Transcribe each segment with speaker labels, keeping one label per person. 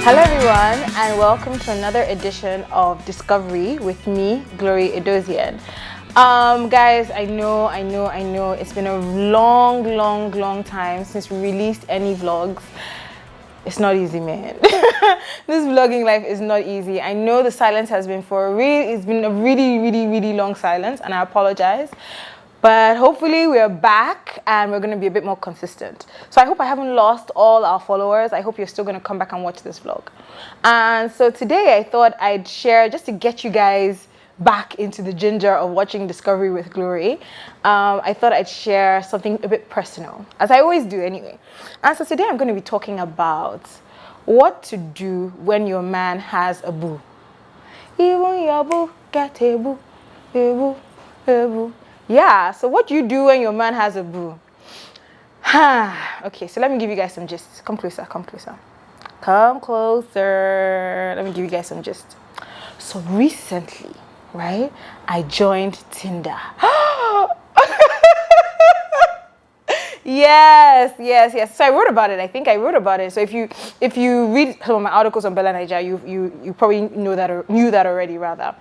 Speaker 1: Hello everyone, and welcome to another edition of Discovery with me, Glory Edozian. Guys, I know it's been a long time since we released any vlogs. It's not easy, man. This vlogging life is not easy. I know the silence has been it's been a really long silence, and I apologize. But hopefully we're back and we're going to be a bit more consistent. So I hope I haven't lost all our followers. I hope you're still going to come back and watch this vlog. And so today I thought I'd share, just to get you guys back into the ginger of watching Discovery with Glory, I thought I'd share something a bit personal, as I always do anyway. And so today I'm going to be talking about what to do when your man has a boo. Even your boo get a boo, a boo, a boo. Yeah, so what do you do when your man has a boo? Okay, so let me give you guys some gist. Come closer. Come closer. Let me give you guys some gist. So recently, right, I joined Tinder. Yes. So I wrote about it. I think I wrote about it. So if you read some of my articles on Bella Niger, you probably know that or knew that already, rather.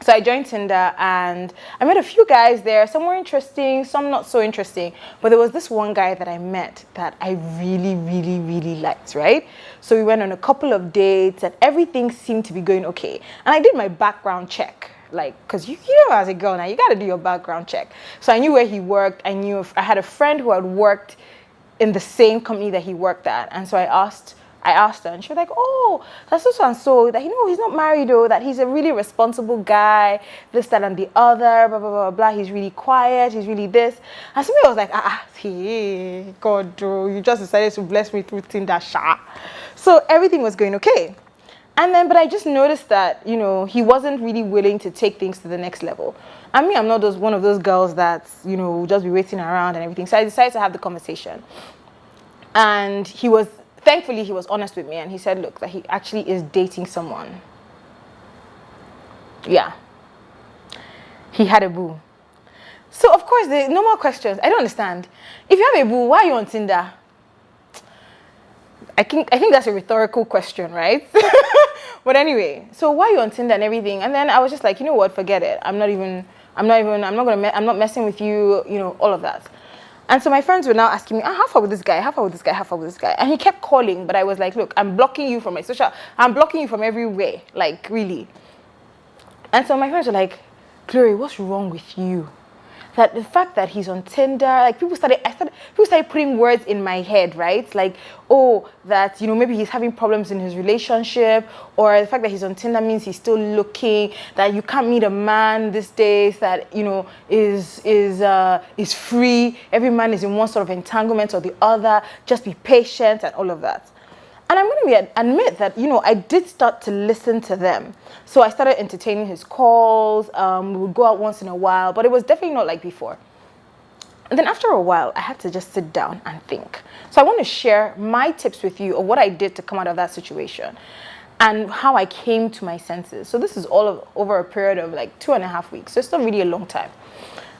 Speaker 1: So I joined Tinder and I met a few guys there. Some were interesting, some not so interesting. But there was this one guy that I met that I really liked, right? So we went on a couple of dates and everything seemed to be going okay. And I did my background check, like, because you know, as a girl now, you got to do your background check. So I knew where he worked. I knew I had a friend who had worked in the same company that he worked at. And so I asked her and she was like, oh, that's so and so, that, you know, he's not married though, that he's a really responsible guy, this, that, and the other, blah, blah, blah, blah. He's really quiet, he's really this. And so I was like, hey, God, you just decided to bless me through Tinder, sha. So everything was going okay. And then, but I just noticed that, you know, he wasn't really willing to take things to the next level. I mean, I'm not one of those girls that, you know, will just be waiting around and everything. So I decided to have the conversation. And thankfully, he was honest with me and he said, look, that he actually is dating someone. Yeah. He had a boo. So, of course, the normal questions, I don't understand. If you have a boo, why are you on Tinder? I think that's a rhetorical question, right? But anyway, so why are you on Tinder and everything? And then I was just like, you know what, forget it. I'm not messing with you, you know, all of that. And so my friends were now asking me, how far with this guy? How far with this guy? How far with this guy? And he kept calling, but I was like, look, I'm blocking you from I'm blocking you from everywhere, like, really. And so my friends were like, Glory, what's wrong with you? That the fact that he's on Tinder, like, people started putting words in my head, right? Like, oh, that, you know, maybe he's having problems in his relationship, or the fact that he's on Tinder means he's still looking, that you can't meet a man these days that, you know, is free. Every man is in one sort of entanglement or the other. Just be patient and all of that. And I'm going to admit that, you know, I did start to listen to them. So I started entertaining his calls. We would go out once in a while, but it was definitely not like before. And then after a while, I had to just sit down and think. So I want to share my tips with you of what I did to come out of that situation and how I came to my senses. So this is over a period of like 2.5 weeks. So it's not really a long time.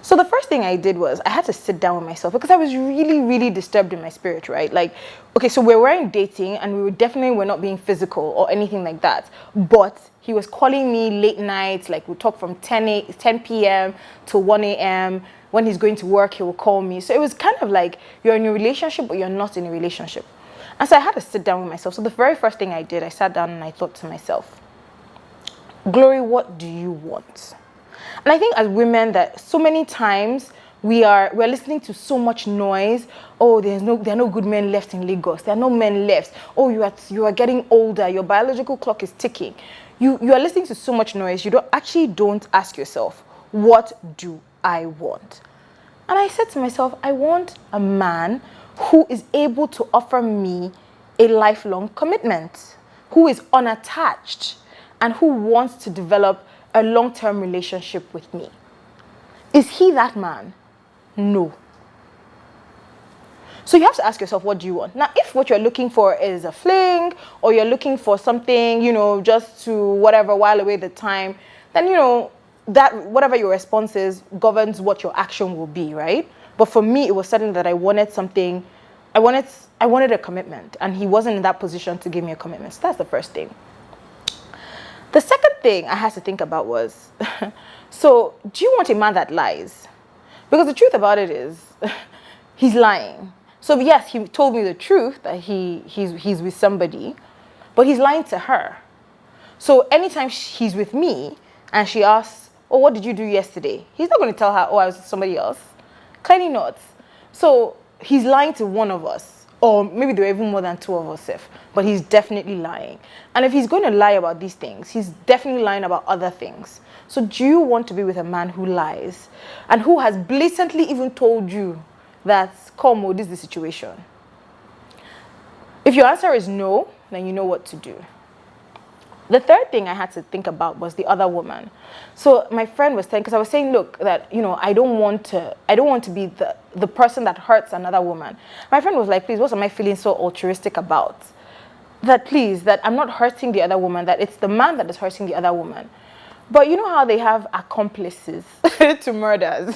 Speaker 1: So the first thing I did was I had to sit down with myself because I was really disturbed in my spirit, right? Like, okay, so we weren't dating and were not being physical or anything like that. But he was calling me late nights, like we'll talk from 10 p.m. to 1 a.m. When he's going to work, he will call me. So it was kind of like you're in a relationship, but you're not in a relationship. And so I had to sit down with myself. So the very first thing I did, I sat down and I thought to myself, Glory, what do you want? And I think as women that so many times we're listening to so much noise. Oh, there are no good men left in Lagos. There are no men left. Oh, you are getting older. Your biological clock is ticking. You are listening to so much noise. You don't ask yourself, what do I want? And I said to myself, I want a man who is able to offer me a lifelong commitment, who is unattached, and who wants to develop a long-term relationship with me. Is he that man? No. So you have to ask yourself, what do you want? Now, if what you're looking for is a fling, or you're looking for something, you know, just to whatever, while away the time, then, you know, that whatever your response is governs what your action will be, right? But for me, it was certain that I wanted something I wanted a commitment, and he wasn't in that position to give me a commitment. So that's the first thing. The second thing I had to think about was, so do you want a man that lies? Because the truth about it is, he's lying. So yes, he told me the truth that he's with somebody, but he's lying to her. So anytime he's with me and she asks, oh, what did you do yesterday? He's not going to tell her, oh, I was with somebody else. Clearly not. So he's lying to one of us, or maybe there are even more than two of us, but he's definitely lying. And if he's going to lie about these things, he's definitely lying about other things. So do you want to be with a man who lies and who has blatantly even told you that, come, this is the situation? If your answer is no, then you know what to do. The third thing I had to think about was the other woman. So my friend was saying, because I was saying, look, that, I don't want to be the person that hurts another woman. My friend was like, please, what am I feeling so altruistic about? That please, that I'm not hurting the other woman, that it's the man that is hurting the other woman. But you know how they have accomplices to murders?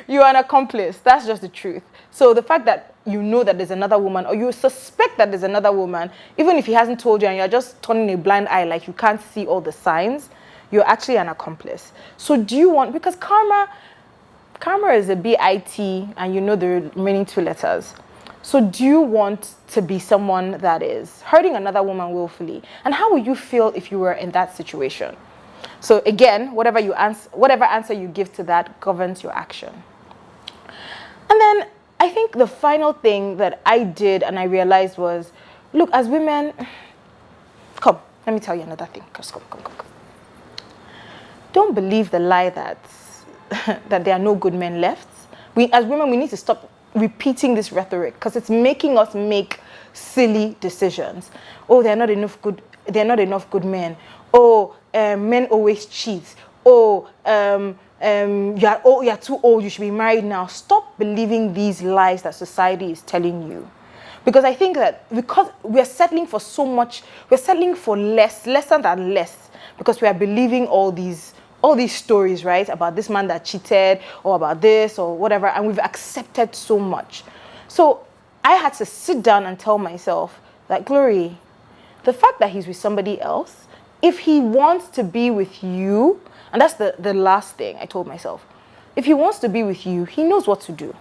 Speaker 1: You're an accomplice. That's just the truth. So the fact that you know that there's another woman, or you suspect that there's another woman, even if he hasn't told you and you're just turning a blind eye like you can't see all the signs, you're actually an accomplice. So do you want, because karma is a B-I-T, and you know the remaining two letters. So do you want to be someone that is hurting another woman willfully? And how would you feel if you were in that situation? So again, whatever answer you give to that governs your action. And then I think the final thing that I did and I realized was, look, as women, come, let me tell you another thing. Come. Don't believe the lie that there are no good men left. As women, we need to stop repeating this rhetoric, because it's making us make silly decisions. Oh, there are not enough good men. Oh, men always cheat. Oh, you're too old, you should be married now. Stop believing these lies that society is telling you. Because I think that because we're settling for so much, we're settling for lesser than less, because we are believing all these stories, right, about this man that cheated, or about this or whatever, and we've accepted so much. So I had to sit down and tell myself that, Glory, the fact that he's with somebody else, if he wants to be with you, and that's the last thing I told myself, if he wants to be with you, he knows what to do.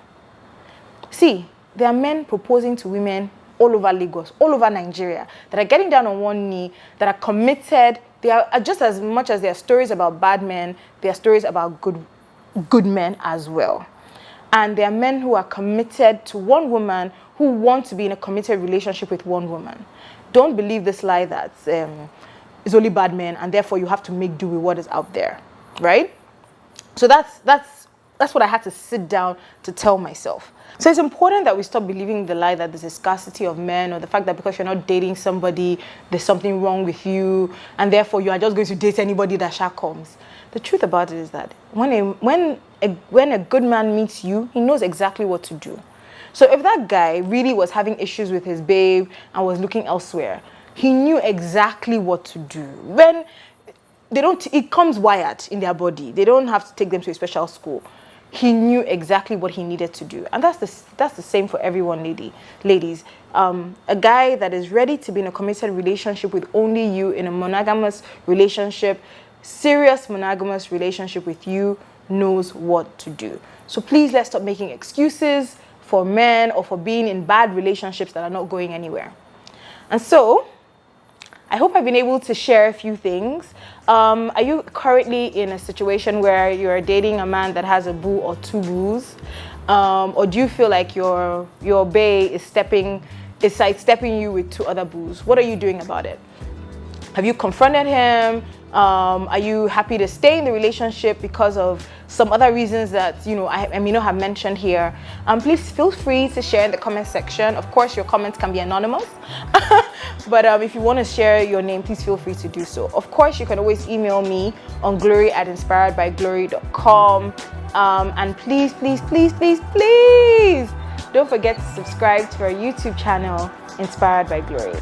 Speaker 1: See, there are men proposing to women all over Lagos, all over Nigeria, that are getting down on one knee, that are committed. They are just as much as there are stories about bad men, there are stories about good men as well. And there are men who are committed to one woman, who want to be in a committed relationship with one woman. Don't believe this lie that it's only bad men, and therefore you have to make do with what is out there, right? So that's what I had to sit down to tell myself. So it's important that we stop believing the lie that there's a scarcity of men, or the fact that because you're not dating somebody, there's something wrong with you, and therefore you are just going to date anybody that comes. The truth about it is that when a good man meets you, he knows exactly what to do. So if that guy really was having issues with his babe and was looking elsewhere, he knew exactly what to do. When it comes wired in their body. They don't have to take them to a special school. He knew exactly what he needed to do. And that's the same for everyone, ladies. A guy that is ready to be in a committed relationship with only you, in a monogamous relationship, serious monogamous relationship with you, knows what to do. So please, let's stop making excuses for men or for being in bad relationships that are not going anywhere. And so, I hope I've been able to share a few things. Are you currently in a situation where you're dating a man that has a boo or two boos? Or do you feel like your bae is sidestepping you with two other boos? What are you doing about it? Have you confronted him? Are you happy to stay in the relationship because of some other reasons that I may not have mentioned here? Please feel free to share in the comment section. Of course, your comments can be anonymous, but if you want to share your name, please feel free to do so. Of course, you can always email me on glory@inspiredbyglory.com. And please, don't forget to subscribe to our YouTube channel, Inspired by Glory.